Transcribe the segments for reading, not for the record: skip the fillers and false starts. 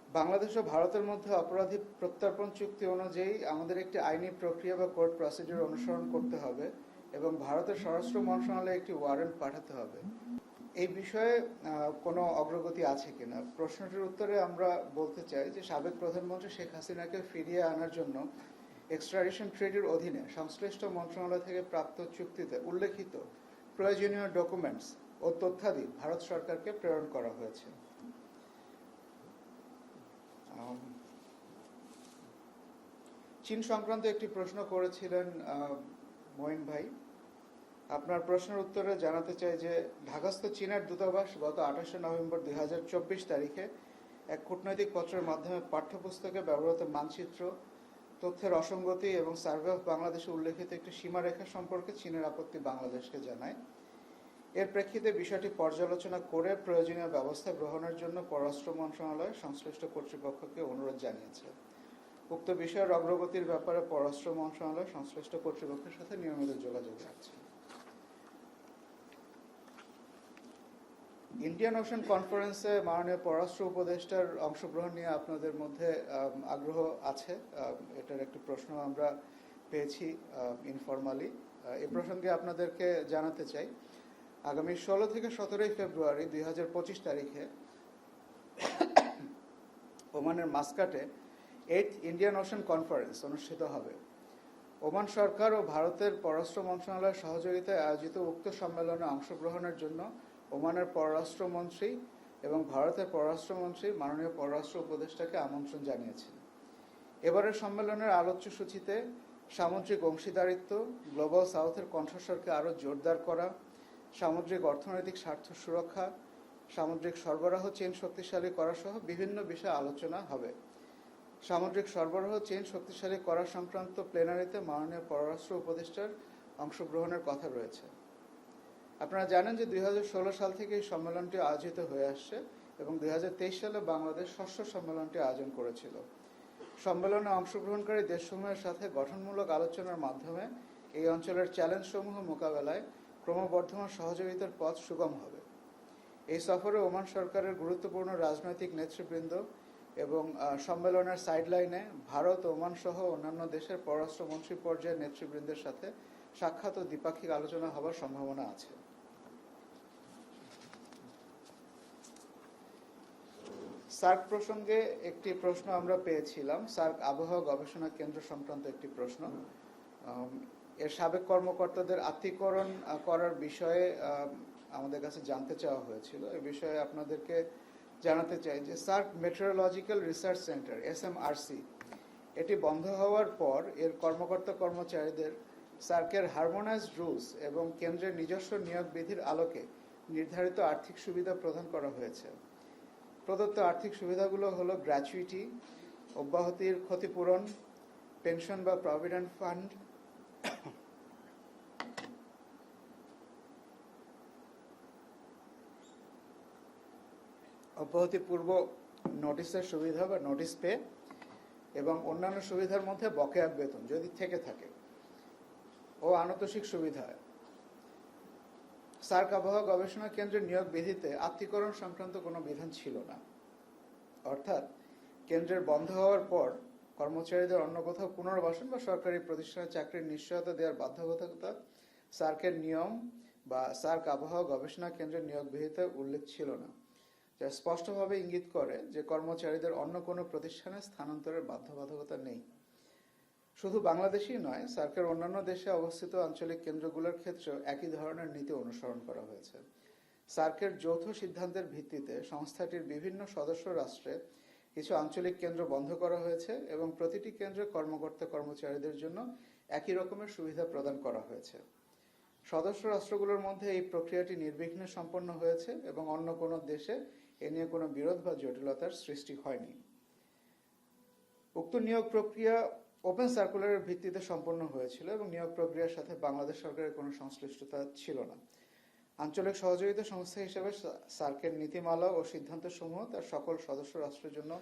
বাংলাদেশ ও ভারতের মধ্যে অপরাধী প্রত্যর্পণ চুক্তি অনুযায়ী আমাদের একটি আইনি প্রক্রিয়া বা কোর্ট প্রসিডিউর অনুসরণ করতে হবে এবং ভারতের স্বরাষ্ট্র মন্ত্রণালয়ে একটি ওয়ারেন্ট পাঠাতে হবে। এই বিষয়ে কোনো অগ্রগতি আছে কিনা? প্রশ্নটির উত্তরে আমরা বলতে চাই যে সাবেক প্রধানমন্ত্রী শেখ হাসিনাকে ফিরিয়ে আনার জন্য এক্সট্রাডিশন ট্রিটির অধীনে সংশ্লিষ্ট মন্ত্রণালয় থেকে প্রাপ্ত চুক্তিতে উল্লেখিত প্রয়োজনীয় ডকুমেন্টস ও তথ্যাদি ভারত সরকারকে প্রেরণ করা হয়েছে। চীন সংক্রান্ত একটি প্রশ্ন করেছিলেন মঈন ভাই। আপনার প্রশ্নের উত্তরে জানাতে চাই যে ঢাকাস্থ চীনের দূতাবাস গত 28 নভেম্বর 2024 তারিখে এক কূটনৈতিক পত্রের মাধ্যমে পাঠ্যপুস্তকে ব্যবহৃত মানচিত্র, তথ্যের অসঙ্গতি এবং সার্ভে অফ বাংলাদেশে উল্লেখিত একটি সীমারেখা সম্পর্কে চীনের আপত্তি বাংলাদেশকে জানায়। এর প্রেক্ষিতে বিষয়টি পর্যালোচনা করে প্রয়োজনীয় ব্যবস্থা গ্রহণের জন্য পররাষ্ট্র মন্ত্রণালয় সংশ্লিষ্ট কর্তৃপক্ষকে অনুরোধ জানিয়েছে। উক্ত বিষয়ের অগ্রগতির ব্যাপারে পররাষ্ট্র মন্ত্রণালয় সংশ্লিষ্ট কর্তৃপক্ষের সাথে নিয়মিত যোগাযোগ রাখছে। ইন্ডিয়ান ওশান কনফারেন্সে মাননীয় পররাষ্ট্র উপদেষ্টার অংশগ্রহণ নিয়ে আপনাদের মধ্যে আগ্রহ আছে, এটার একটি প্রশ্ন আমরা পেয়েছি ইনফরমালি। এই প্রসঙ্গে আপনাদেরকে জানাতে চাই, আগামী 16 থেকে 17 ফেব্রুয়ারি 2025 তারিখে ওমানের মাস্কাটে 8th ইন্ডিয়ান ওশান কনফারেন্স অনুষ্ঠিত হবে। ওমান সরকার ও ভারতের পররাষ্ট্র মন্ত্রণালয়ের সহযোগিতায় আয়োজিত উক্ত সম্মেলনে অংশগ্রহণের জন্য ওমানের পররাষ্ট্রমন্ত্রী এবং ভারতের পররাষ্ট্রমন্ত্রী মাননীয় পররাষ্ট্র উপদেষ্টাকে আমন্ত্রণ জানিয়েছেন। এবারের সম্মেলনের আলোচ্য সূচিতে সামুদ্রিক অংশীদারিত্ব, গ্লোবাল সাউথের কণ্ঠস্বরকে আরও জোরদার করা, সামুদ্রিক অর্থনৈতিক স্বার্থ সুরক্ষা, সামুদ্রিক সরবরাহ চেইন শক্তিশালী করা সহ বিভিন্ন বিষয়ে আলোচনা হবে। সামুদ্রিক সরবরাহ চেইন শক্তিশালী করা সংক্রান্ত প্লেনারিতে মাননীয় পররাষ্ট্র উপদেষ্টার অংশগ্রহণের কথা রয়েছে। আপনারা জানেন যে 2016 সাল থেকে এই সম্মেলনটি আয়োজিত হয়ে আসছে এবং 2023 সালে বাংলাদেশ ষষ্ঠ সম্মেলনটি আয়োজন করেছিল। সম্মেলনে অংশগ্রহণকারী দেশসমূহের সাথে গঠনমূলক আলোচনার মাধ্যমে এই অঞ্চলের চ্যালেঞ্জসমূহ মোকাবেলায় ক্রমবর্ধমান সহযোগিতার পথ সুগম হবে। এই সফরে ওমান সরকারের গুরুত্বপূর্ণ রাজনৈতিক নেতৃবৃন্দ এবং সম্মেলনের সাইডলাইনে ভারত, ওমান সহ অন্যান্য দেশের পররাষ্ট্রমন্ত্রী পর্যায়ের নেতৃবৃন্দের সাথে সাক্ষাৎ ও দ্বিপাক্ষিক আলোচনা হওয়ার সম্ভাবনা আছে। সার্ক প্রসঙ্গে একটি প্রশ্ন আমরা পেয়েছিলাম, সার্ক আবহাওয়া গবেষণা কেন্দ্র সংক্রান্ত একটি প্রশ্ন। এর সাবেক কর্মকর্তাদের আত্মীকরণ করার বিষয়ে আমাদের কাছে জানতে চাওয়া হয়েছিল। এ বিষয়ে আপনাদেরকে জানাতে চাই যে SAARC meteorological research centre SMRC এটি বন্ধ হওয়ার পর এর কর্মকর্তা কর্মচারীদের সার্কের হারমোনাইজড রুলস এবং কেন্দ্রের নিজস্ব নিয়োগ বিধির আলোকে নির্ধারিত আর্থিক সুবিধা প্রদান করা হয়েছে। প্রদত্ত আর্থিক সুবিধাগুলো হলো গ্র্যাচুইটি, অব্যাহতির ক্ষতিপূরণ, পেনশন বা প্রভিডেন্ট ফান্ড, অব্যাহতি পূর্ব নোটিশের সুবিধা বা নোটিশ পে এবং অন্যান্য সুবিধার মধ্যে বকেয়া বেতন যদি থেকে থাকে ও আনতোষিক সুবিধা। সার্ক আবহাওয়া গবেষণা কেন্দ্রের নিয়োগ বিধিতে আত্মীকরণ সংক্রান্ত কোনো বিধান ছিল না, অর্থাৎ কেন্দ্রের বন্ধ হওয়ার পর কর্মচারীদের অন্য কোথাও পুনর্বাসন বা সরকারি প্রতিষ্ঠানে চাকরির নিশ্চয়তা দেওয়ার বাধ্যবাধকতা সার্কের নিয়ম বা সার্ক আবহাওয়া গবেষণা কেন্দ্রের নিয়োগ বিধিতে উল্লেখ ছিল না, যা স্পষ্টভাবে ইঙ্গিত করে যে কর্মচারীদের অন্য কোনো প্রতিষ্ঠানে স্থানান্তরের বাধ্যবাধকতা নেই। শুধু বাংলাদেশই নয়, সার্কের অন্যান্য দেশে অবস্থিত আঞ্চলিক কেন্দ্রগুলোর ক্ষেত্রেও একই ধরনের নীতি অনুসরণ করা হয়েছে। সার্কের যৌথ সিদ্ধান্তের ভিত্তিতে সংস্থাটির বিভিন্ন সদস্য রাষ্ট্রে কিছু আঞ্চলিক কেন্দ্র বন্ধ করা হয়েছে এবং প্রতিটি কেন্দ্রে কর্মকর্তা কর্মচারীদের জন্য একই রকমের সুবিধা প্রদান করা হয়েছে। সদস্য রাষ্ট্রগুলোর মধ্যে এই প্রক্রিয়াটি নির্বিঘ্নে সম্পন্ন হয়েছে এবং অন্য কোনো দেশে এ নিয়ে কোনো বিরোধ বা জটিলতার সৃষ্টি হয়নি। উক্ত নিয়োগ প্রক্রিয়া ওপেন সার্কুলারের ভিত্তিতে সম্পন্ন হয়েছিল এবং নিয়োগ প্রক্রিয়ার সাথে বাংলাদেশ সরকারের কোনো সংশ্লিষ্টতা ছিল না। আঞ্চলিক সহযোগিতা সংস্থা হিসেবে সার্কের নীতিমালা ও সিদ্ধান্তসমূহ তার সকল সদস্য রাষ্ট্রের জন্য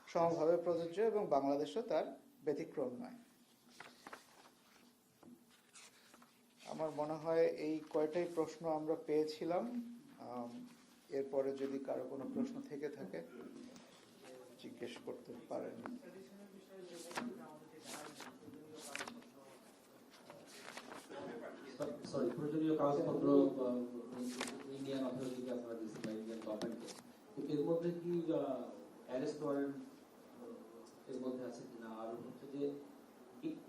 সমভাবে প্রযোজ্য এবং বাংলাদেশও তার ব্যতিক্রম নয়। আমার মনে হয় এই কয়টাই প্রশ্ন আমরা পেয়েছিলাম। এরপরে যদি কারো কোনো প্রশ্ন থেকে থাকে। জিজ্ঞেস করতে পারেন। প্রয়োজনীয় কাগজপত্র ইন্ডিয়ান অথরিটিকে আপনারা দিচ্ছেন বা ইন্ডিয়ান গভর্নমেন্টকে, তো এর মধ্যে কি অ্যারেস্ট ওয়ারেন্ট এর মধ্যে আছে কিনা? আর হচ্ছে যে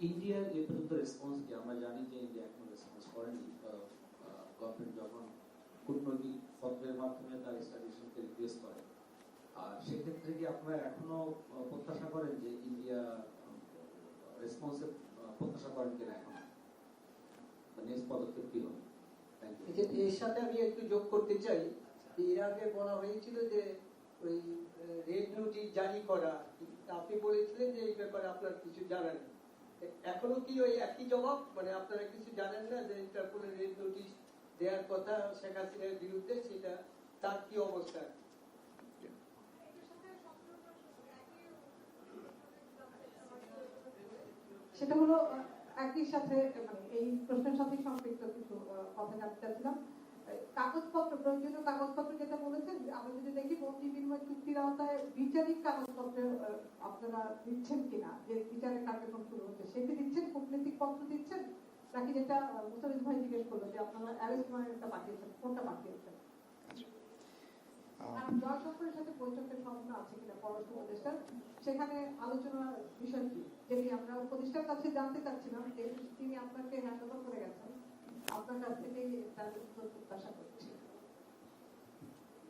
ইন্ডিয়ার এ পর্যন্ত রেসপন্স কি? আমরা জানি যে ইন্ডিয়া এখন রেসপন্স করেনি। গভর্নমেন্ট যখন কূটনৈতিক পত্রের মাধ্যমে তার এক্সট্রাডিশনকে রিকোয়েস্ট করে, আর সেক্ষেত্রে কি আপনারা এখনো প্রত্যাশা করেন যে ইন্ডিয়া রেসপন্সে প্রত্যাশা করেন কিনা? এখন নেক্সট পদক্ষেপ কি হবে? এর সাথে আমি একটু যোগ করতে চাই, এর আগে বলা হয়েছিল যে ওই রেড নোটিশ জারি করা, আপনি বলেছিলেন যে এই ব্যাপারে আপনার কিছু জানেন। এখনো কি ওই একই জবাব, মানে আপনারা কিছু জানেন না যে ইন্টারপোলে রেড নোটিশ দেওয়ার কথা শেখ হাসিনার বিরুদ্ধে, সেটা তার কি অবস্থা? সেটা হলো একই সাথে, মানে এই প্রশ্নের সাথে সম্পৃক্ত কিছু কথা জানতে চাচ্ছিলাম। কাগজপত্র, প্রয়োজনীয় কাগজপত্র যেটা বলেছেন, আমরা যদি দেখি বন্দি বিনিময় চুক্তির আওতায় বিচারিক কাগজপত্র আপনারা দিচ্ছেন কিনা, যে বিচারের কার্যক্রম শুরু হচ্ছে সেটি দিচ্ছেন, কূটনৈতিক পত্র দিচ্ছেন, নাকি যেটা মুস্তাফিজ ভাই জিজ্ঞেস করলো যে আপনারা অ্যারেস্ট ওয়ারেন্টটা পাঠিয়েছেন, কোনটা পাঠিয়েছেন? আর জয়শঙ্করের সাথে বৈঠকের সম্ভাবনা আছে কিনা পররাষ্ট্র উপদেষ্টার, সেখানে আলোচনার বিষয় কি, যেটি আমরা উপদেষ্টার কাছে জানতে চাচ্ছিলাম, যে তিনি আপনাকে হ্যান্ড ওভার করে গেছেন, আপনার কাছ থেকেই তার উত্তর প্রত্যাশা করছি।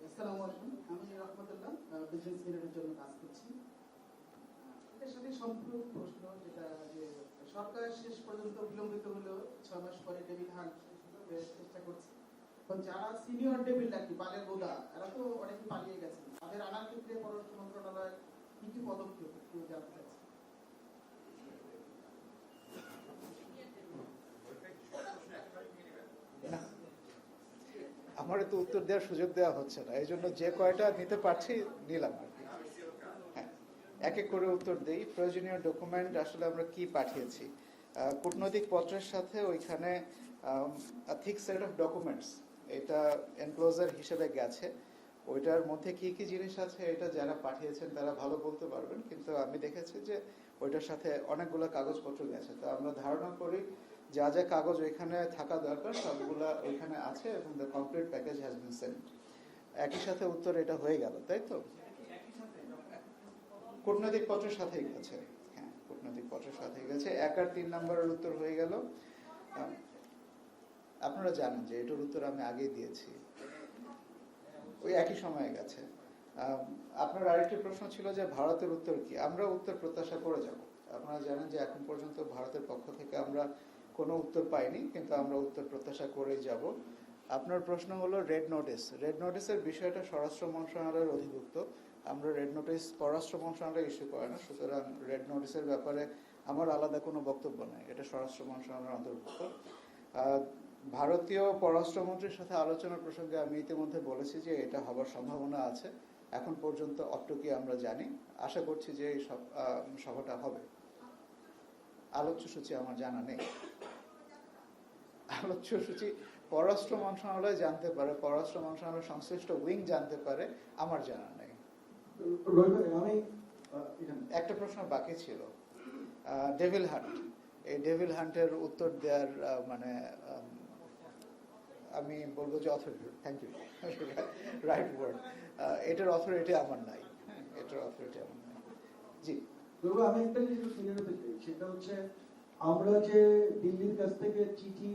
আসসালামু আলাইকুম, আমি রহমতুল্লাহ, বিজনেস মিররের জন্য কাজ করছি। এর সাথে সম্পূর্ণ প্রশ্ন, যেটা যে সরকার শেষ পর্যন্ত বিলম্বিত হলেও 6 মাস পরে ডেভিড হান্ট চেষ্টা করছে। যারা সিনিয়র ডেভিল আর কি, বালের বোদা, এরা তো অনেকে পালিয়ে গেছেন, তাদের আনার ক্ষেত্রে পররাষ্ট্র মন্ত্রণালয় কি কি পদক্ষেপ একটু জানতে চাচ্ছি। আমার তো উত্তর দেওয়ার সুযোগ দেওয়া হচ্ছে না, এই জন্য যে কয়টা নিতে পারছি নিলাম আর কি। হ্যাঁ, এক এক করে উত্তর দেই। প্রয়োজনীয় ডকুমেন্ট আসলে আমরা কি পাঠিয়েছি, কূটনৈতিক পত্রের সাথে ওইখানে থিক সেট অফ ডকুমেন্টস, এটা এনক্লোজার হিসেবে গেছে। ওইটার মধ্যে কি কি জিনিস আছে এটা যারা পাঠিয়েছেন তারা ভালো বলতে পারবেন, কিন্তু আমি দেখেছি যে ওইটার সাথে অনেকগুলো কাগজপত্র গেছে। তো আমরা ধারণা করি যা যা কাগজ ওইখানে থাকা দরকার সবগুলা ওইখানে আছে এবং the complete package has been sent. একই সাথে উত্তর এটা হয়ে গেল, তাই তো? কূটনৈতিক পত্রের সাথেই গেছে। হ্যাঁ, কূটনৈতিক পত্রের সাথেই গেছে। 1 আর 3 নম্বরের উত্তর হয়ে গেল। আপনারা জানেন যে এটার উত্তর আমি আগেই দিয়েছি, ওই একই সময়ে গেছে। আপনার আরেকটি প্রশ্ন ছিল যে ভারতের উত্তর কি। আমরা উত্তর প্রত্যাশা করে যাব। আপনারা জানেন যে এখন পর্যন্ত ভারতের পক্ষ থেকে আমরা কোনো উত্তর পাইনি, কিন্তু আমরা উত্তর প্রত্যাশা করেই যাব। আপনার প্রশ্ন হলো রেড নোটিস। রেড নোটিসের বিষয়টা স্বরাষ্ট্র মন্ত্রণালয়ের অধিভুক্ত। আমরা রেড নোটিস পররাষ্ট্র মন্ত্রণালয় ইস্যু করে না, সুতরাং রেড নোটিসের ব্যাপারে আমার আলাদা কোনো বক্তব্য নেই, এটা স্বরাষ্ট্র মন্ত্রণালয়ের অন্তর্ভুক্ত। ভারতীয় পররাষ্ট্রমন্ত্রীর সাথে আলোচনার প্রসঙ্গে আমি ইতিমধ্যে বলেছি যে এটা হবার সম্ভাবনা আছে। এখন পর্যন্ত অট্টকি আমরা জানি, আশা করছি যে এই সভাটা হবে। আলোচ্য সূচি আমার জানা নেই। আলোচ্য সূচি পররাষ্ট্র মন্ত্রণালয় জানতে পারে, পররাষ্ট্র মন্ত্রণালয় সংশ্লিষ্ট উইং জানতে পারে, আমার জানা নেই। একটা প্রশ্ন বাকি ছিল, ডেভিল হান্ট। এই ডেভিল হান্টের উত্তর দেওয়ার মানে আমি বলবো যে authority, thank you, right word, এটার অথরিটি আমার নাই। হ্যাঁ, এটার অথরিটি আমার নাই। জি, আমি একটা জিনিস ক্লিয়ার হতে চাই, সেটা হচ্ছে আমরা যে দিল্লির কাছ থেকে চিঠি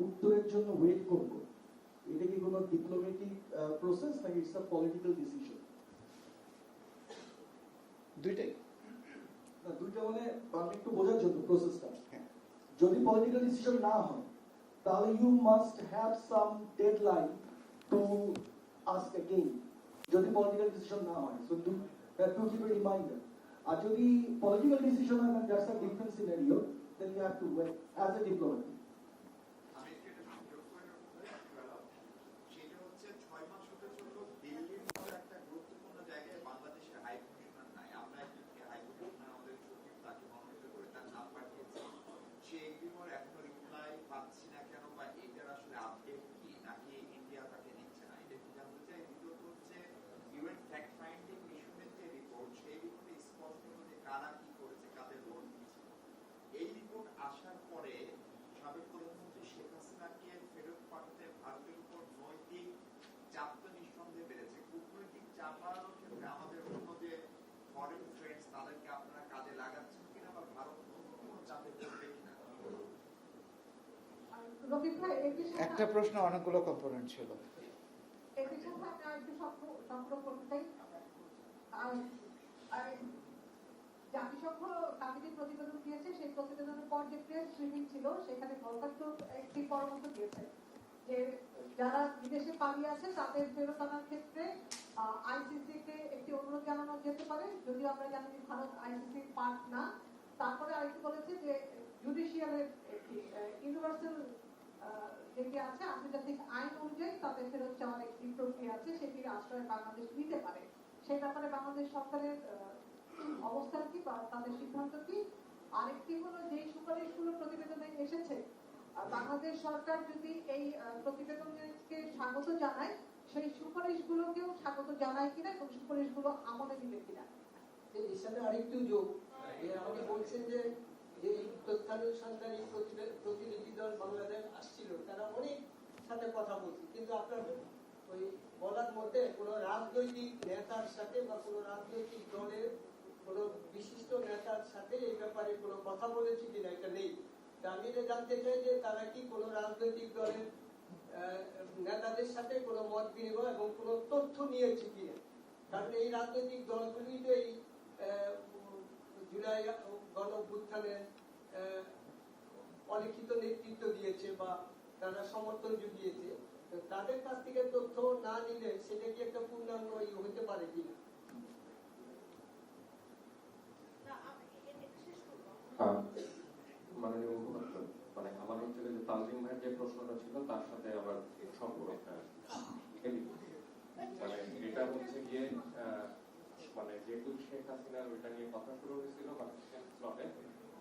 উত্তরের জন্য ওয়েট করব, এটা কি কোনো ডিপ্লোম্যাটিক প্রসেস নাকি ইটস আ পলিটিক্যাল ডিসিশন? দুইটাই। না, দুইটা মানে আমি একটু বোঝার জন্য প্রসেসটা। হ্যাঁ, যদি পলিটিক্যাল ডিসিশন না হয় তাহলে you must have some deadline to ask again. যদি পলিটিক্যাল ডিসিশন না হয়, so to keep a reminder. আর যদি পলিটিক্যাল ডিসিশন হয়, then that's a different scenario, then you have to wait as a diplomat. Amit ভাই, একই সাথে একটা প্রশ্ন অনেকগুলো কম্পোনেন্ট ছিল। একই সাথে আমি আরেকটু সম্পূর্ণ করতে চাই। আর জাতিসংঘ কামিটি প্রতিবেদন দিয়েছে, সেই প্রতিবেদনের পর যে প্রেস ব্রিফিং ছিল সেখানে ভলকার গ্রুপ একটি পরামর্শ দিয়েছে যে যারা বিদেশে পালিয়ে আছে তাদের ফেরত আনার ক্ষেত্রে আইসিসি কে একটি অনুরোধ জানানো যেতে পারে, যদিও আমরা জানি যে ভারত আইসিসির পার্ট না। তারপরে আরেকটি বলেছে যে জুডিশিয়ালের একটি ইউনিভার্সাল যেটি আছে আন্তর্জাতিক আইন অনুযায়ী তাদের ফেরত যাওয়ার একটি প্রক্রিয়া আছে, সেটির আশ্রয় বাংলাদেশ নিতে পারে। সেই ব্যাপারে বাংলাদেশ সরকারের অবস্থান কি বা তাদের সিদ্ধান্ত কি? আরেকটি হলো যে সুপারিশগুলো প্রতিবেদনে এসেছে, বাংলাদেশ সরকার যদি এই প্রতিবেদনকে স্বাগত জানায়, সেই সুপারিশগুলোকেও স্বাগত জানায় কিনা এবং সুপারিশগুলো আমলে নিবে কিনা। এর সাথে আরেকটু যোগ, আপনি বলছেন যে যে তথ্যানুসন্ধানী প্রতিনিধি দল বাংলাদেশ আসছিল, তারা অনেক সাথে কথা বলছে, কিন্তু আপনার ওই বলার মধ্যে কোনো রাজনৈতিক নেতার সাথে বা কোনো রাজনৈতিক দলের কোনো বিশিষ্ট নেতার সাথে এই ব্যাপারে কোনো কথা বলেছি কিনা এটা নেই। আমি এটা জানতে চাই যে তারা কি কোনো রাজনৈতিক দলের নেতাদের সাথে কোনো মত বিনিময় এবং কোনো তথ্য নিয়েছে কিনা, কারণ এই রাজনৈতিক দলগুলি তো এই জুলাই গণ অভ্যুত্থানের অলিখিত নেতৃত্ব দিয়েছে বা তারা সমর্থন জুগিয়েছে, তাদের কাছ থেকে তথ্য না নিলে সেটা কি একটা পূর্ণাঙ্গ হতে পারে কিনা? মাননীয় মুখপাত্র, মানে আমার হচ্ছে যে তানজিম ভাইয়ের যে প্রশ্নটা ছিল তার সাথে আবার সম্পূর্ণ মানে এটা হচ্ছে গিয়ে মানে যেহেতু শেখ হাসিনার ওইটা নিয়ে কথা শুরু হয়েছিল স্লটে,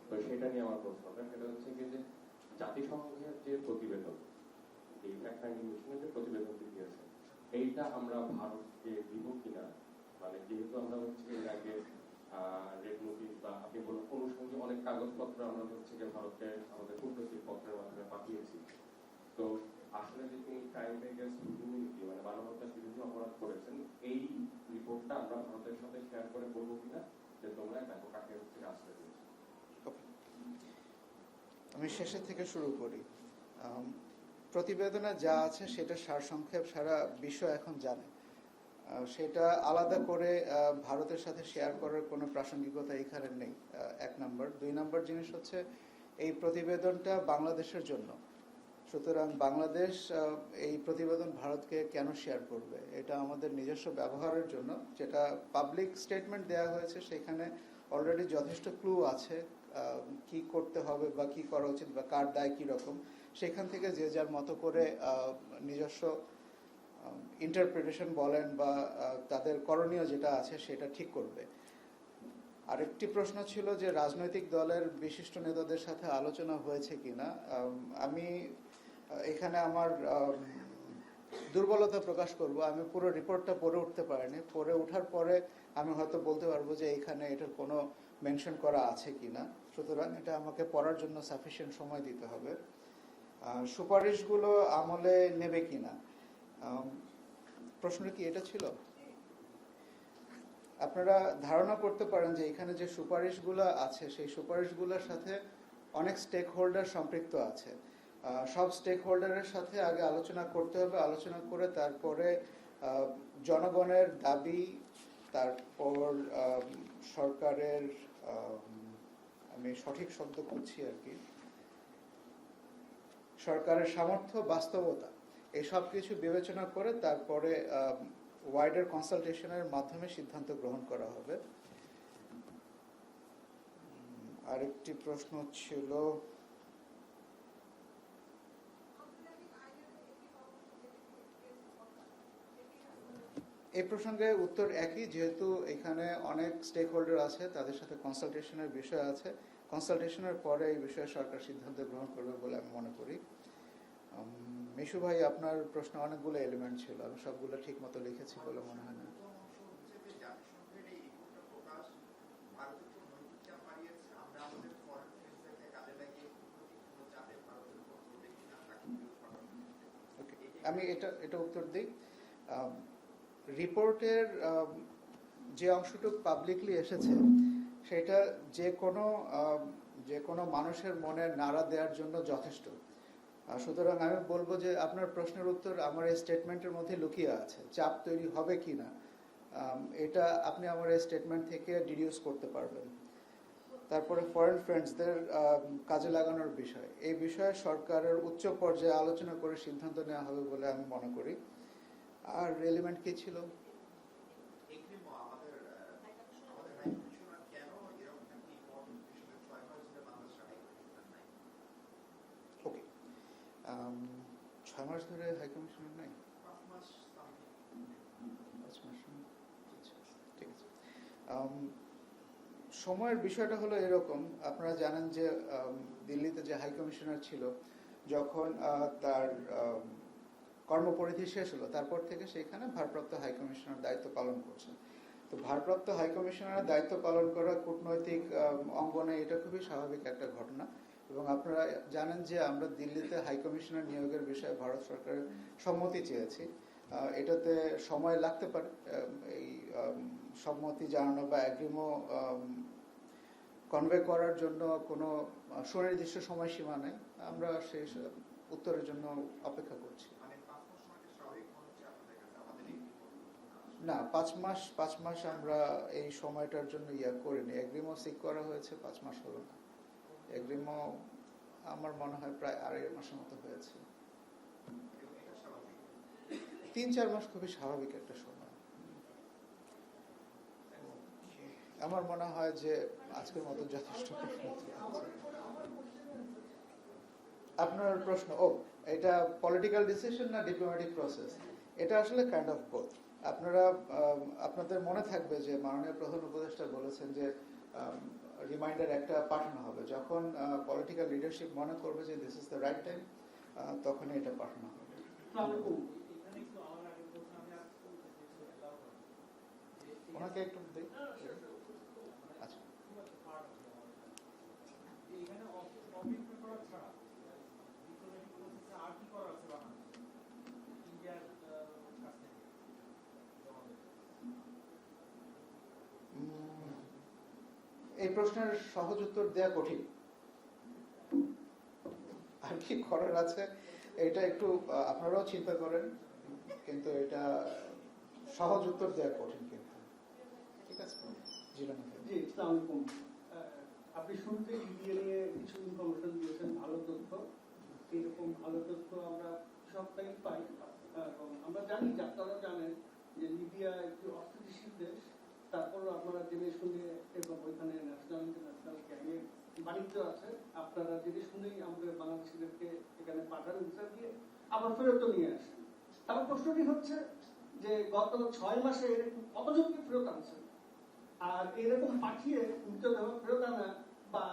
তো সেটা নিয়ে আমার প্রশ্নটা সেটা হচ্ছে গিয়ে যে জাতিসংঘের যে প্রতিবেদন, এই ফ্যাক্ট ফাইন্ডিং মিশনের যে প্রতিবেদনটি দিয়েছে, এইটা আমরা ভারতকে দিব কিনা, মানে যেহেতু আমরা হচ্ছে এর আগে রেড নোটিশ বা আপনি বলুন অনুষঙ্গে অনেক কাগজপত্র আমরা হচ্ছে যে ভারতকে আমাদের কূটনৈতিক পত্রের মাধ্যমে পাঠিয়েছি, তো আসলে যে তিনি ক্রাইম এগেইনস্ট হিউম্যানিটি মানে মানবতার বিরুদ্ধে অপরাধ করেছেন, এই রিপোর্টটা আমরা ভারতের সাথে শেয়ার করে বলবো কিনা যে তোমরা দেখো কাকে হচ্ছে আশ্রয় দিয়েছো। আমি শেষের থেকে শুরু করি। প্রতিবেদনে যা আছে সেটা সারসংক্ষেপ সারা বিশ্ব এখন জানে, সেটা আলাদা করে ভারতের সাথে শেয়ার করার কোনো প্রাসঙ্গিকতা এখানে নেই, এক নম্বর। দুই নম্বর জিনিস হচ্ছে এই প্রতিবেদনটা বাংলাদেশের জন্য, সুতরাং বাংলাদেশ এই প্রতিবেদন ভারতকে কেন শেয়ার করবে? এটা আমাদের নিজস্ব ব্যবহারের জন্য, যেটা পাবলিক স্টেটমেন্ট দেওয়া হয়েছে সেখানে অলরেডি যথেষ্ট ক্লু আছে কি করতে হবে বা কি করা উচিত বা কার দায় কি রকম, সেখান থেকে যে যার মতো করে নিজস্ব ইন্টারপ্রিটেশন বলেন বা তাদের করণীয় যেটা আছে সেটা ঠিক করবে। আরেকটি প্রশ্ন ছিল যে রাজনৈতিক দলের বিশিষ্ট নেতাদের সাথে আলোচনা হয়েছে কিনা। আমি এখানে আমার দুর্বলতা প্রকাশ করব, আমি পুরো রিপোর্টটা পড়ে উঠতে পারিনি, পড়ে ওঠার পরে আমি হয়তো বলতে পারবো যে এখানে এটার কোনো মেনশন করা আছে কিনা, সুতরাং এটা আমাকে পড়ার জন্য সাফিসিয়েন্ট সময় দিতে হবে। সুপারিশগুলো আমলে নেবে কিনা, প্রশ্নটা কি এটা ছিল? আপনারা ধারণা করতে পারেন যে এখানে যে সুপারিশগুলো আছে সেই সুপারিশগুলোর সাথে অনেক স্টেক হোল্ডার সম্পৃক্ত আছে। সব স্টেক হোল্ডারের সাথে আগে আলোচনা করতে হবে, আলোচনা করে তারপরে জনগণের দাবি, তারপর সরকারের আমি সঠিক শব্দ খুঁজছি আর কি, সরকারের সামর্থ্য, বাস্তবতা, এই সব কিছু বিবেচনা করে তারপরে ওয়াইডার কনসালটেশনের মাধ্যমে সিদ্ধান্ত গ্রহণ করা হবে। আরেকটি প্রশ্ন ছিল, এই প্রসঙ্গে উত্তর একই, যেহেতু এখানে অনেক স্টেক হোল্ডার আছে, তাদের সাথে কনসালটেশনের বিষয় আছে, কনসালটেশনের পরে এই বিষয়ে সরকার সিদ্ধান্ত গ্রহণ করবে বলে আমি মনে করি। মিশু ভাই, আপনার প্রশ্ন অনেকগুলো এলিমেন্ট ছিল, আমি সবগুলো ঠিক মতো লিখেছি বলে মনে হয় না। আমি এটা উত্তর দিই। রিপোর্টের যে অংশটুকু পাবলিকলি এসেছে সেটা যে কোনো মানুষের মনে নাড়া দেওয়ার জন্য যথেষ্ট। সুতরাং আমি বলবো যে আপনার প্রশ্নের উত্তর আমার এই স্টেটমেন্টের মধ্যে লুকিয়ে আছে। চাপ তৈরি হবে কিনা এটা আপনি আমার এই স্টেটমেন্ট থেকে ডিডিউস করতে পারবেন। তারপরে ফরেন ফ্রেন্ডসদের কাজে লাগানোর বিষয়, এই বিষয়ে সরকারের উচ্চ পর্যায়ে আলোচনা করে সিদ্ধান্ত নেওয়া হবে বলে আমি মনে করি। আর এলিমেন্ট কি ছিল? ওকে, 6 মাস ধরে হাই কমিশনার নাই? 5 মাস। আচ্ছা, ঠিক আছে। সময়ের বিষয়টা হলো এরকম, আপনারা জানেন যে দিল্লিতে যে হাই কমিশনার ছিল, যখন তার কর্মপরিধি শেষ হলো তারপর থেকে সেখানে ভারপ্রাপ্ত হাই কমিশনার দায়িত্ব পালন করছেন। তো ভারপ্রাপ্ত হাই কমিশনারের দায়িত্ব পালন করা কূটনৈতিক অঙ্গনে এটা খুবই স্বাভাবিক একটা ঘটনা। এবং আপনারা জানেন যে আমরা দিল্লিতে হাই কমিশনার নিয়োগের বিষয়ে ভারত সরকারের সম্মতি চেয়েছি। এটাতে সময় লাগতে পারে, এই সম্মতি জানানো বা অ্যাগ্রিমো কনভে করার জন্য কোনো সুনির্দিষ্ট সময়সীমা নেই। আমরা সেই উত্তরের জন্য অপেক্ষা করছি। না, 5 মাস আমরা এই সময়টার জন্য করিনি। এগ্রিমো সিক করা হয়েছে, 5 মাস হলো না। এগ্রিমো আমার মনে হয় প্রায় 2.5 মাসের মতো হয়েছে। 3-4 মাস খুবই স্বাভাবিক একটা সময়। আমার মনে হয় যে আজকের মতো যথেষ্ট প্রশ্ন। আপনার প্রশ্ন, এটা পলিটিক্যাল ডিসিশন না ডিপ্লোম্যাটিক প্রসেস? এটা আসলে কাইন্ড অফ বোথ। আপনাদের মনে থাকবে যে মাননীয় প্রধান উপদেষ্টা বলেছেন যে রিমাইন্ডার একটা পাঠানো হবে, যখন পলিটিক্যাল লিডারশিপ মনে করবে যে this is the right time, তখনই এটা পাঠানো হবে। ওনাকে একটু দিই। আচ্ছা, এই প্রশ্নের সহজ উত্তর দেওয়া কঠিন। আর কি করার আছে এটা একটু আপনারাও চিন্তা করেন, কিন্তু এটা সহজ উত্তর দেওয়া কঠিন। কিন্তু ঠিক আছে, জি, আসসালামু আলাইকুম। আপনি শুরুতে লিবিয়া নিয়ে কিছু ইনফরমেশন দিয়েছেন, ভালো তথ্য। এরকম ভালো তথ্য আমরা সব টাইম পাই, এবং আমরা জানি যে আপনারাও জানেন যে লিবিয়া একটি অস্থিতিশীল দেশ। তারপরও আপনারা জেনে শুনে, এবং ওইখানে ন্যাশনাল ইন্টারন্যাশনাল গ্যাংয়ের বাণিজ্য আছে, আপনারা জেনে শুনেই আমাদের বাংলাদেশিদেরকে এখানে পাঠান ভিসা দিয়ে, আবার ফেরত নিয়ে আসেন। আমার প্রশ্নটি হচ্ছে যে গত 6 মাসে এরকম কতজনকে ফেরত আনছেন? আর এরকম পাঠিয়ে মৃতদেহ ফেরত আনা বা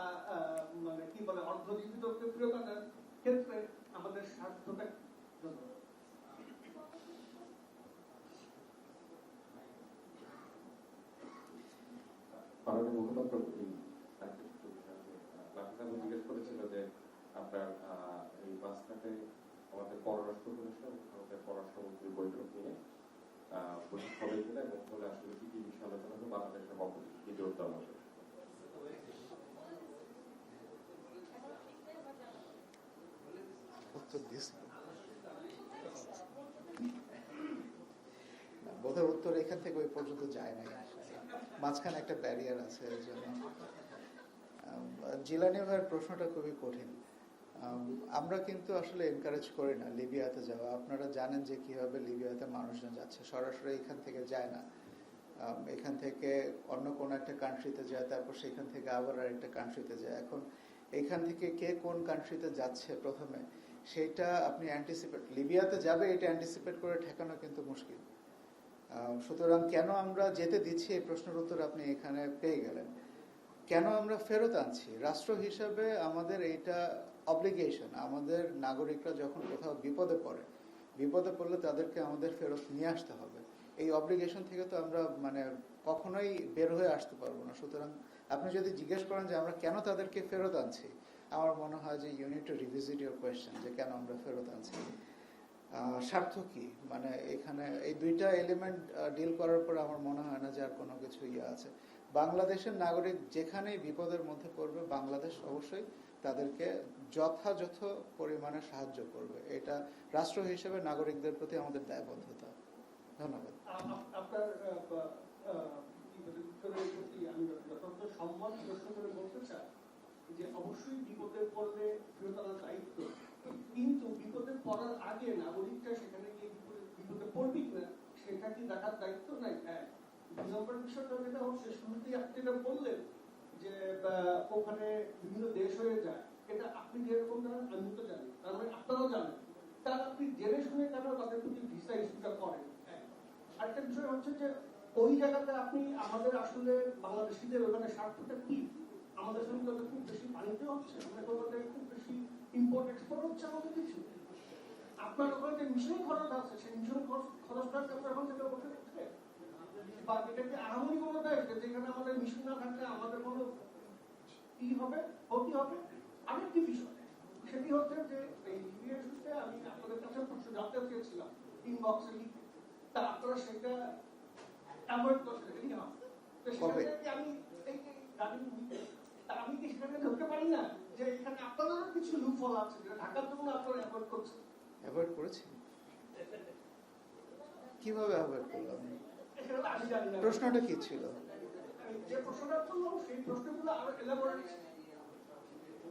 মানে কি বলে অর্ধজীবিতকে ফেরত আনার ক্ষেত্রে আমাদের স্বার্থটা মাননীয় মুখপাত্র জিজ্ঞেস করেছিল যে আপনার এই মাঝখানে আমাদের পররাষ্ট্র উপদেষ্টা এবং ভারতের পররাষ্ট্রমন্ত্রীর বৈঠক নিয়ে বৈঠক হবে কিনা, এবং হলে আসলে কি কি বিষয় আলোচনা হবে, বাংলাদেশের পক্ষ থেকে কি জোর দেওয়া হবে? বোধহয় উত্তর এখান থেকে ওই পর্যন্ত যায় না, মাঝখানে একটা ব্যারিয়ার আছে। এর জন্য জিলানি ভাইয়ের প্রশ্নটা খুবই কঠিন। আমরা কিন্তু আসলে এনকারেজ করি না লিবিয়াতে যাওয়া। আপনারা জানেন যে কিভাবে লিবিয়াতে মানুষজন যাচ্ছে, সরাসরি এখান থেকে যায় না, এখান থেকে অন্য কোনো একটা কান্ট্রিতে যায়, তারপর সেখান থেকে আবার আরেকটা কান্ট্রিতে যায়। এখন এখান থেকে কে কোন কান্ট্রিতে যাচ্ছে প্রথমে সেটা আপনি লিবিয়াতে যাবে এটা অ্যান্টিসিপেট করে ঠেকানো কিন্তু মুশকিল। সুতরাং কেন আমরা যেতে দিচ্ছি এই প্রশ্নের উত্তর আপনি এখানে পেয়ে গেলেন। কেন আমরা ফেরত আনছি, রাষ্ট্র হিসাবে আমাদের এইটা অব্লিগেশন। আমাদের নাগরিকরা যখন কোথাও বিপদে পড়লে তাদেরকে আমাদের ফেরত নিয়ে আসতে হবে। এই অব্লিগেশন থেকে তো আমরা কখনোই বের হয়ে আসতে পারবো না। সুতরাং আপনি যদি জিজ্ঞেস করেন যে আমরা কেন তাদেরকে ফেরত আনছি, আমার মনে হয় যে you need to revisit your question, যে কেন আমরা ফেরত আনছি, স্বার্থ কি। এখানে এই দুইটা এলিমেন্ট ডিল করার পর আমার মনে হয় না যে আর কোনো কিছু আছে। বাংলাদেশের নাগরিক যেখানেই বিপদের মধ্যে পড়বে, বাংলাদেশ অবশ্যই তাদেরকে যথাযথ পরিমাণে সাহায্য করবে। এটা রাষ্ট্র হিসেবে নাগরিকদের প্রতি আমাদের দায়বদ্ধতা। ধন্যবাদ। আপনার উত্তরের প্রতি আমি যথাযথ সম্মান প্রশ্ন করে বলতে চাই যে অবশ্যই বিপদে পড়লে ফেরত আনার দায়িত্ব, কিন্তু বিপদে পড়ার আগে নাগরিকরা সেখানে গিয়ে বিপদে পড়বি না সেটা কি দেখার দায়িত্ব নাই? হ্যাঁ, 2 নম্বর বিষয়টা যেটা হচ্ছে, শুরুতেই আপনি যেটা বললেন যে ওখানে বিভিন্ন দেশ হয়ে যায়, এটা আপনি যেরকম জানেন আমি তো জানি, তার মানে আপনারাও জানেন, তার আপনি জেনে শুনে কেন তাদের প্রতি ভিসা ইস্যুটা করেন? আরেকটা বিষয় হচ্ছে যে ওই জায়গাতে আপনি আমাদের আসলে বাংলাদেশিদের ওখানে স্বার্থটা কি? আমাদের সঙ্গে খুব বেশি বাণিজ্য হচ্ছে, আমাদের ওখানে খুব বেশি ইম্পোর্ট এক্সপোর্ট হচ্ছে আমাদের কিছু। আপনার ওখানে যে মিশন খরচ আছে সেই মিশন খরচটাকে আপনার ওখান থেকে বসে দিচ্ছে, বা এটা কি আহামরি কোনো দেশ যেখানে আমাদের মিশন না থাকলে আমাদের কোনো কি হবে, ক্ষতি হবে? আরেকটি বিষয় সেটি হচ্ছে যে এই লিবিয়া ইস্যুতে আমি আপনাদের কাছে প্রশ্ন জানতে চেয়েছিলাম ইনবক্সে লিখে, তা আপনারা সেটা অ্যাভয়েড করছেন। তো সেখানে আমি এই গাড়ি নিতে তা আমি কি সেখানে ধরতে পারি না যে এখানে আপনাদেরও কিছু লুফল আছে যেটা ঢাকার জন্য আপনারা অ্যাভয়েড করছেন? অ্যাভয়েড করেছি? কিভাবে অ্যাভয়েড করলাম? আমি জানি না প্রশ্নটা কি ছিল? যে প্রশ্নটা করলাম সেই প্রশ্নগুলো আরো এলাবোরেট।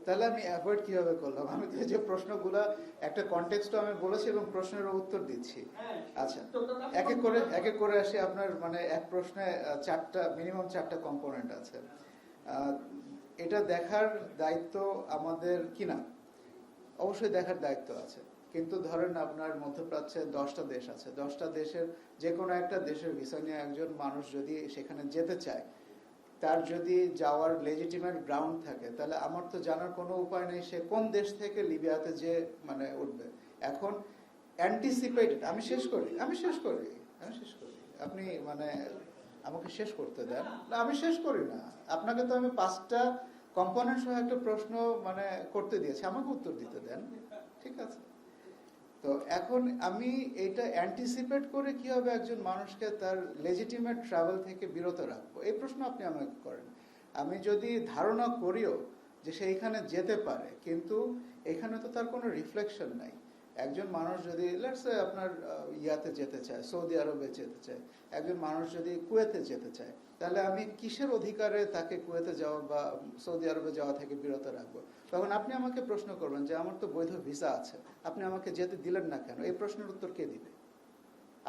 তাহলে আমি অ্যাভয়েড কিভাবে করলাম? আমি তো যে প্রশ্নগুলো একটা কনটেক্সটও আমি বলেছি এবং প্রশ্নের উত্তর দিচ্ছি। আচ্ছা, এক এক করে আসি। আপনার মানে এক প্রশ্নে মিনিমাম চারটা কম্পোনেন্ট আছে। এটা দেখার দায়িত্ব আমাদের কিনা? অবশ্যই দেখার দায়িত্ব আছে, কিন্তু ধরেন আপনার মধ্যপ্রাচ্যে 10টা দেশ আছে, 10টা দেশের যে কোনো একটা দেশের ভিসা নিয়ে একজন মানুষ যদি সেখানে যেতে চায়, তার যদি যাওয়ার লেজিটিমেট গ্রাউন্ড থাকে, তাহলে আমার তো জানার কোনো উপায় নেই সে কোন দেশ থেকে লিবিয়াতে যে মানে উঠবে। এখন অ্যান্টিসিপেটেড আমি শেষ করি আপনি মানে আমাকে শেষ করতে দেন। না, আমি শেষ করি না। আপনাকে তো আমি 5টা কম্পোনেন্ট সহ একটা প্রশ্ন মানে করতে দিয়েছি, আমাকে উত্তর দিতে দেন, ঠিক আছে? তো এখন আমি এটা অ্যান্টিসিপেট করে কিভাবে একজন মানুষকে তার লেজিটিমেট ট্রাভেল থেকে বিরত রাখবো, এই প্রশ্ন আপনি আমাকে করেন। আমি যদি ধারণা করিও যে সে এখানে যেতে পারে, কিন্তু এখানে তো তার কোনো রিফ্লেকশন নাই। একজন মানুষ যদি লেটস সে আপনার ইয়াতে যেতে চায়, সৌদি আরবে যেতে চায়, একজন মানুষ যদি কুয়েতে যেতে চায়, তাহলে আমি কিসের অধিকারে তাকে কুয়েতে যাওয়া বা সৌদি আরবে যাওয়া থেকে বিরত রাখবো? তখন আপনি আমাকে প্রশ্ন করবেন যে আমার তো বৈধ ভিসা আছে, আপনি আমাকে যেতে দিলেন না কেন? এই প্রশ্নের উত্তর কে দিবে?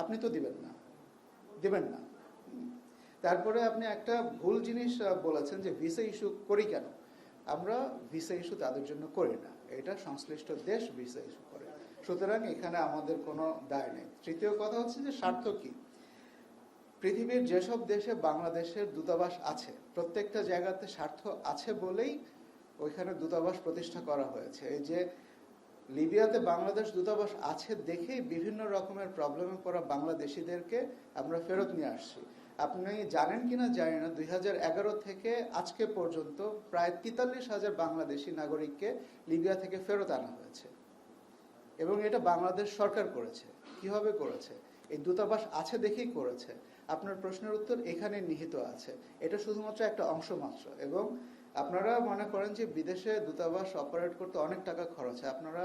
আপনি তো দিবেন না। তারপরে আপনি একটা ভুল জিনিস বলেছেন যে ভিসা ইস্যু করি কেন? আমরা ভিসা ইস্যু তাদের জন্য করি না, এটা সংশ্লিষ্ট দেশ ভিসা ইস্যু করে, সুতরাং এখানে আমাদের কোনো দায় নেই। তৃতীয় কথা হচ্ছে যে স্বার্থ কি? পৃথিবীর যেসব দেশে বাংলাদেশের দূতাবাস আছে, প্রত্যেকটা জায়গাতে স্বার্থ আছে বলেই ওইখানে দূতাবাস প্রতিষ্ঠা করা হয়েছে। এই যে লিবিয়াতে বাংলাদেশ দূতাবাস আছে দেখেই বিভিন্ন রকমের প্রবলেমে পড়া বাংলাদেশিদেরকে আমরা ফেরত নিয়ে আসছি। আপনি জানেন কিনা জানি না, 2011 থেকে আজকে পর্যন্ত প্রায় 43,000 বাংলাদেশি নাগরিককে লিবিয়া থেকে ফেরত আনা হয়েছে, এবং এটা বাংলাদেশ সরকার করেছে। কিভাবে করেছে? এই দূতাবাস আছে দেখেই করেছে। আপনার প্রশ্নের উত্তর এখানে নিহিত আছে। এটা শুধুমাত্র একটা অংশ মাত্র। এবং আপনারা মনে করেন যে বিদেশে দূতাবাস অপারেট করতে অনেক টাকা খরচ হয়, আপনারা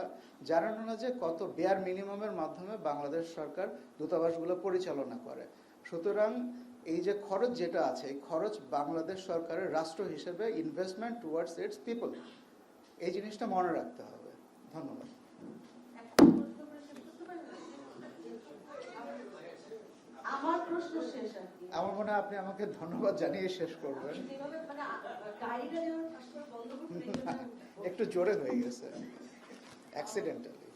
জানেন না যে কত বেয়ার মিনিমামের মাধ্যমে বাংলাদেশ সরকার দূতাবাসগুলো পরিচালনা করে। সুতরাং এই যে খরচ যেটা আছে, এই খরচ বাংলাদেশ সরকারের রাষ্ট্র হিসেবে ইনভেস্টমেন্ট টুয়ার্ডস ইটস পিপল, এই জিনিসটা মনে রাখতে হবে। ধন্যবাদ। আমার প্রশ্ন শেষ আর কি। আমার মনে হয় আপনি আমাকে ধন্যবাদ জানিয়ে শেষ করবেন। একটু জোরে হয়ে গেছে অ্যাক্সিডেন্টালি।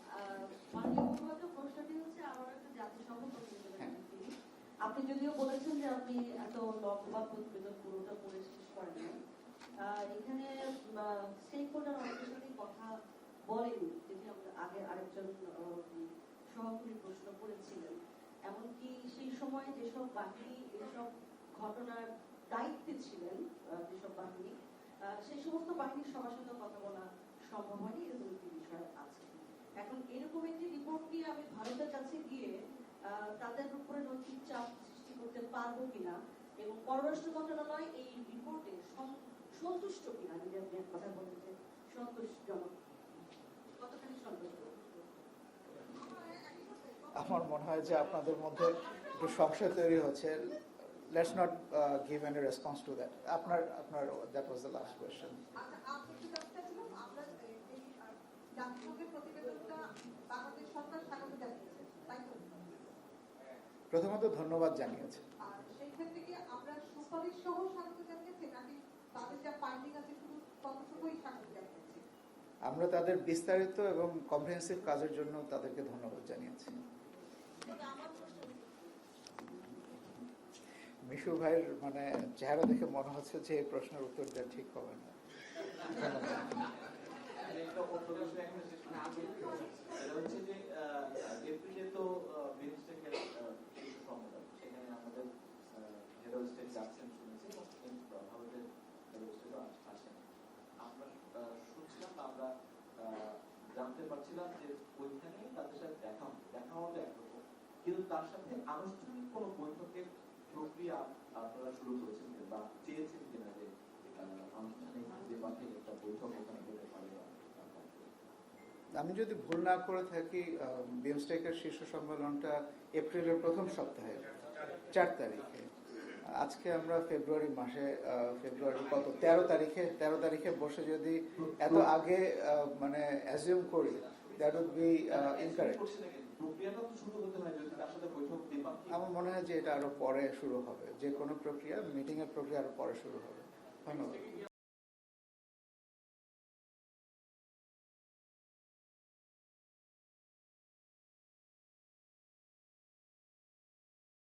আপনি যদিও বলেছেন যে আপনি এত লম্বা প্রতিবেদন পুরোটা পড়ে শেষ করেন, এখানে স্টেক হোল্ডার অনেকের সাথে কথা বলেনি, যেটি আমরা আগে আরেকজন সহকর্মী প্রশ্ন করেছিলেন। এমনকি সেই সময় যেসব বাহিনী এসব ঘটনার দায়িত্বে ছিলেন, যেসব বাহিনী, সেই সমস্ত বাহিনীর সবার সাথে কথা বলা সম্ভব হয়নি, এরকম একটি বিষয় আছে। এখন এরকম একটি রিপোর্ট নিয়ে আমি ভারতের কাছে গিয়ে তাদের উপরে নৈতিক চাপ সৃষ্টি করতে পারবো কিনা, এবং পররাষ্ট্র মন্ত্রণালয় এই রিপোর্টে সন্তুষ্ট কিনা, যদি আপনি এক কথা বলতে সন্তোষজনক, কতখানি সন্তোষজনক? আমার মনে হয় যে আপনাদের মধ্যে একটু সংশয় তৈরি হচ্ছে। Let's not give any response to that. আপনার that was the last question. আচ্ছা, আমি একটু জানতে চাচ্ছিলাম, আমরা এই জাতিসংঘের প্রতিবেদনটা বাংলাদেশ সরকার স্বাগত জানিয়েছে, তাই তো? প্রথমত ধন্যবাদ জানিয়েছে। আর সেই ক্ষেত্রে কি আমরা সুপারিশ সহ স্বাগত জানিয়েছি, নাকি তাদের যা ফাইন্ডিং আছে শুধু ততটুকুই স্বাগত জানিয়েছি? আমরা তাদের বিস্তারিত এবং কম্প্রিহেন্সিভ কাজের জন্য তাদেরকে ধন্যবাদ জানিয়েছি। মিশু ভাইয়ের মানে চেহারা দেখে মনে হচ্ছে যে এই প্রশ্নের উত্তর দেওয়া ঠিক হবে না। এপ্রিলে তো বিমস্টেকের শীর্ষ সম্মেলন, সেখানে আমাদের হেড অফ স্টেট যাচ্ছেন শুনেছি এবং ভারতের হেড অফ স্টেটও আসেন। আমরা শুনছিলাম বা আমরা জানতে পারছিলাম যে ওইখানে তাদের সাথে দেখা হতে একরকম, কিন্তু তার সাথে আনুষ্ঠানিক কোনো বৈঠকের প্রক্রিয়া আপনারা শুরু করেছেন বা চেয়েছেন কিনা যে আনুষ্ঠানিক যে বাকি একটা বৈঠক ওখানে হতে পারে? আমি যদি ভুল না করে থাকি, বিমস্টেকের শীর্ষ সম্মেলনটা এপ্রিলের প্রথম সপ্তাহে 4 তারিখে। আজকে আমরা ফেব্রুয়ারি মাসে, ফেব্রুয়ারি কত 13 তারিখে বসে যদি এত আগে মানে অ্যাজিউম করি, দ্যাট উড বি ইনকারেক্ট। প্রক্রিয়াটা তো শুরু হতে হয় যদি তার সাথে বৈঠক দিবান। আমার মনে হয় যে এটা আরো পরে শুরু হবে, যে কোনো প্রক্রিয়া, মিটিং এর প্রক্রিয়া আরো পরে শুরু হবে। ধন্যবাদ।